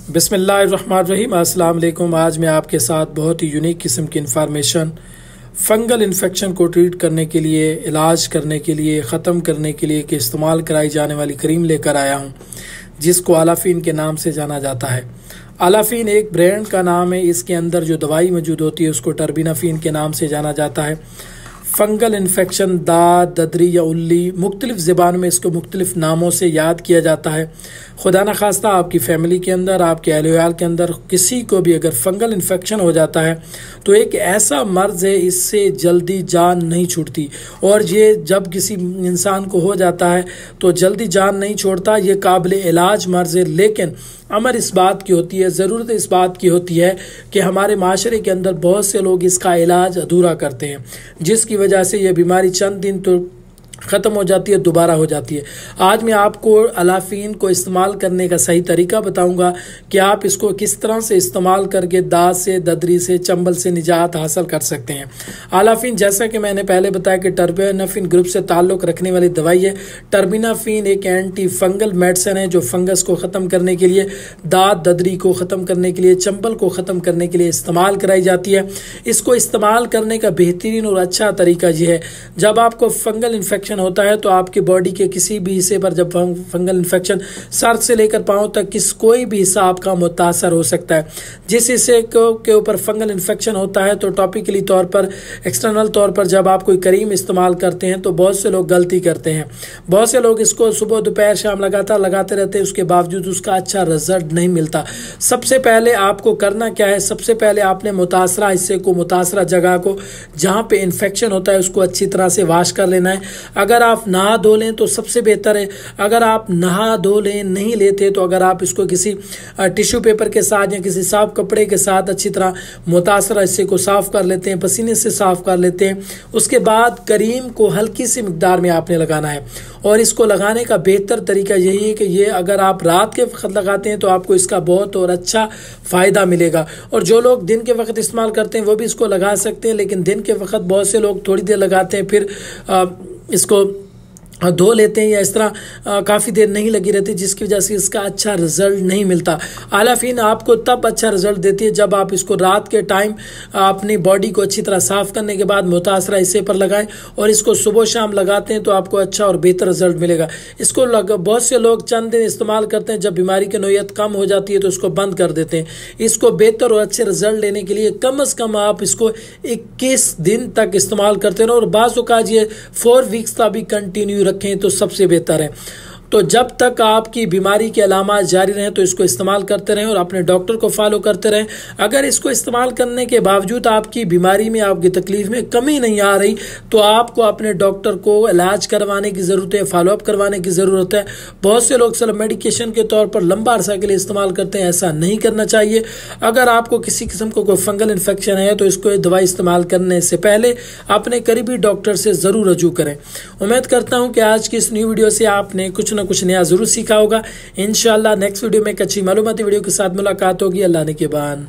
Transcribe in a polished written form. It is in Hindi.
बिस्मिल्लाहिर्रहमानिर्रहीम। अस्सलाम वालेकुम। आज मैं आपके साथ बहुत ही यूनिक किस्म की इन्फॉर्मेशन फंगल इन्फेक्शन को ट्रीट करने के लिए, इलाज करने के लिए, ख़त्म करने के लिए कि इस्तेमाल कराई जाने वाली क्रीम लेकर आया हूँ, जिसको आलाफीन के नाम से जाना जाता है। आलाफीन एक ब्रांड का नाम है। इसके अंदर जो दवाई मौजूद होती है उसको टर्बिनाफीन के नाम से जाना जाता है। फंगल इन्फेक्शन, दाद, ददरी या उल्ली, मुख्तलिफ ज़बान में इसको मुख्तलिफ नामों से याद किया जाता है। खुदा न खास्ता आपकी फ़ैमिली के अंदर, आपके अहल के अंदर किसी को भी अगर फंगल इन्फेक्शन हो जाता है तो एक ऐसा मर्ज़ है, इससे जल्दी जान नहीं छूटती। और ये जब किसी इंसान को हो जाता है तो जल्दी जान नहीं छोड़ता। ये काबिल इलाज मर्ज़ है, लेकिन अमर इस बात की होती है, ज़रूरत इस बात की होती है कि हमारे माशरे के अंदर बहुत से लोग इसका इलाज अधूरा करते हैं, जिसकी वजह से यह बीमारी चंद दिन तो ख़त्म हो जाती है, दोबारा हो जाती है। आज मैं आपको आलाफीन को इस्तेमाल करने का सही तरीका बताऊंगा कि आप इसको किस तरह से इस्तेमाल करके दाद से, ददरी से, चंबल से निजात हासिल कर सकते हैं। आलाफीन, जैसा कि मैंने पहले बताया, कि टर्बिनाफीन ग्रुप से ताल्लुक़ रखने वाली दवाई है। टर्बिनाफीन एक एंटी फंगल मेडिसिन है जो फंगस को ख़त्म करने के लिए, दाद ददरी को ख़त्म करने के लिए, चंबल को ख़त्म करने के लिए इस्तेमाल कराई जाती है। इसको इस्तेमाल करने का बेहतरीन और अच्छा तरीका यह है, जब आपको फंगल इन्फेक्शन होता है तो आपकी बॉडी के किसी भी हिस्से पर, जब फंगल इन्फेक्शन सर से लेकर पांव तक कोई भी हिस्सा आपका मुतासर हो सकता है। जिस हिस्से के ऊपर फंगल इन्फेक्शन होता है तो टॉपिकली तौर पर, एक्सटर्नल तौर पर जब आप कोई क्रीम इस्तेमाल करते हैं तो बहुत से लोग गलती करते हैं। बहुत से लोग इसको सुबह दोपहर शाम लगातार लगाते रहते हैं, उसके बावजूद उसका अच्छा रिजल्ट नहीं मिलता। सबसे पहले आपको करना क्या है, सबसे पहले आपने मुतासरा हिस्से को, मुतासरा जगह को, जहाँ पे इन्फेक्शन होता है, उसको अच्छी तरह से वाश कर लेना है। अगर आप नहा धो लें तो सबसे बेहतर है। अगर आप नहा धो लें नहीं लेते तो अगर आप इसको किसी टिश्यू पेपर के साथ या किसी साफ कपड़े के साथ अच्छी तरह मुतासरा हिस्से को साफ कर लेते हैं, पसीने से साफ कर लेते हैं। उसके बाद करीम को हल्की सी मिकदार में आपने लगाना है। और इसको लगाने का बेहतर तरीका यही है कि ये अगर आप रात के वक्त लगाते हैं तो आपको इसका बहुत और अच्छा फ़ायदा मिलेगा। और जो लोग दिन के वक्त इस्तेमाल करते हैं वो भी इसको लगा सकते हैं, लेकिन दिन के वक्त बहुत से लोग थोड़ी देर लगाते हैं, फिर इसको धो लेते हैं या इस तरह काफ़ी देर नहीं लगी रहती, जिसकी वजह से इसका अच्छा रिजल्ट नहीं मिलता। आलाफीन आपको तब अच्छा रिजल्ट देती है जब आप इसको रात के टाइम अपनी बॉडी को अच्छी तरह साफ़ करने के बाद मुतासरा हिस्से पर लगाएं और इसको सुबह शाम लगाते हैं तो आपको अच्छा और बेहतर रिजल्ट मिलेगा। इसको बहुत से लोग चंद दिन इस्तेमाल करते हैं, जब बीमारी की नौयत कम हो जाती है तो इसको बंद कर देते हैं। इसको बेहतर और अच्छे रिजल्ट लेने के लिए कम से कम आप इसको 21 दिन तक इस्तेमाल करते रहो, और बाज़ औक़ात ये 4 वीक्स का भी कंटिन्यू रखें तो सबसे बेहतर है। तो जब तक आपकी बीमारी के अलामात जारी रहें तो इसको इस्तेमाल करते रहें और अपने डॉक्टर को फॉलो करते रहें। अगर इसको इस्तेमाल करने के बावजूद आपकी बीमारी में, आपकी तकलीफ में कमी नहीं आ रही तो आपको अपने डॉक्टर को इलाज करवाने की ज़रूरत है, फॉलोअप करवाने की ज़रूरत है। बहुत से लोग सिर्फ मेडिकेशन के तौर पर लंबा अरसा के लिए इस्तेमाल करते हैं, ऐसा नहीं करना चाहिए। अगर आपको किसी किस्म को कोई फंगल इन्फेक्शन है तो इसको दवाई इस्तेमाल करने से पहले अपने करीबी डॉक्टर से ज़रूर रजू करें। उम्मीद करता हूँ कि आज की इस न्यू वीडियो से आपने कुछ कुछ नया जरूर सीखा होगा। इंशाल्लाह नेक्स्ट वीडियो में एक अच्छी मालूमाती वीडियो के साथ मुलाकात होगी। अल्लाह ने के बान।